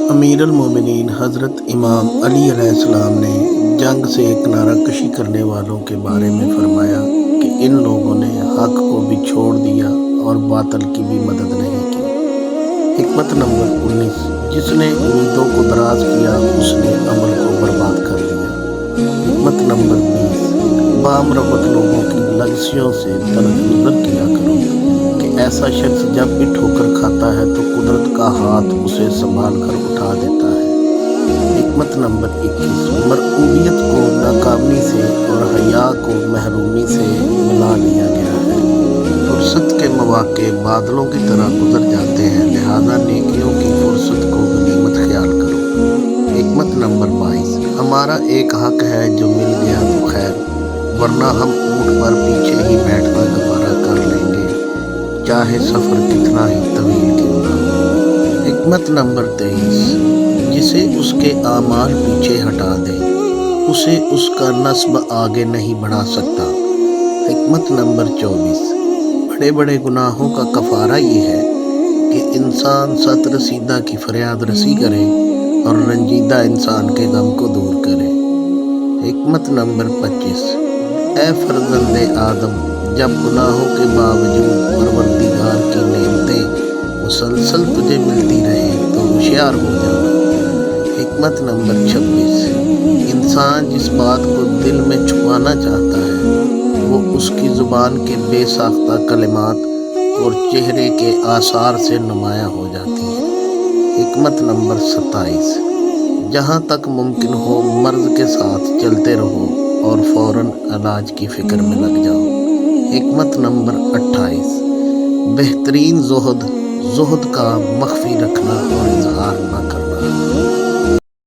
امیر المومنین حضرت امام علی علیہ السلام نے جنگ سے کنارہ کشی کرنے والوں کے بارے میں فرمایا کہ ان لوگوں نے حق کو بھی چھوڑ دیا اور باطل کی بھی مدد نہیں کی۔ حکمت نمبر 19، جس نے امیدوں کو دراز کیا اس نے عمل کو برباد کر دیا۔ حکمت نمبر 20، بامروت لوگوں کی لگزشوں سے درگزر کیا کرو کہ ایسا شخص جب بھی ٹھوکر کھاتا ہے تو قدرت کا ہاتھ اسے سنبھال کر اٹھا دیتا ہے۔ حکمت نمبر 21، مرعوبیت کو ناکامی سے اور حیا کو محرومی سے ملا لیا گیا ہے۔ فرصت کے مواقع بادلوں کی طرح گزر جاتے ہیں، لہذا نیکیوں کی فرصت کو غنیمت خیال کرو۔ حکمت نمبر 22، ہمارا ایک حق ہے جو مل گیا تو خیر، ورنہ ہم اونٹ پر پیچھے ہی بیٹھنا گوارا کر لیں گے، چاہے سفر کتنا ہی طویل کیوں نہ ہو۔ حکمت نمبر 23، جسے اس کے اعمال پیچھے ہٹا دیں اسے اس کا نسب آگے نہیں بڑھا سکتا۔ حکمت نمبر 24، بڑے بڑے گناہوں کا کفارہ یہ ہے کہ انسان ست رسیدہ کی فریاد رسی کرے اور رنجیدہ انسان کے غم کو دور کرے۔ حکمت نمبر 25، اے فرزند آدم، جب گناہوں کے باوجود پروردگار کی نعمتیں مسلسل تجھے ملتی رہیں تو ہوشیار ہو جانا۔ حکمت نمبر 26، انسان جس بات کو دل میں چھپانا چاہتا ہے وہ اس کی زبان کے بے ساختہ کلمات اور چہرے کے آثار سے نمایاں ہو جاتی ہیں۔ حکمت نمبر 27، جہاں تک ممکن ہو مرض کے ساتھ چلتے رہو اور فوراً علاج کی فکر میں لگ جاؤ۔ حکمت نمبر 28، بہترین زہد کا مخفی رکھنا اور اظہار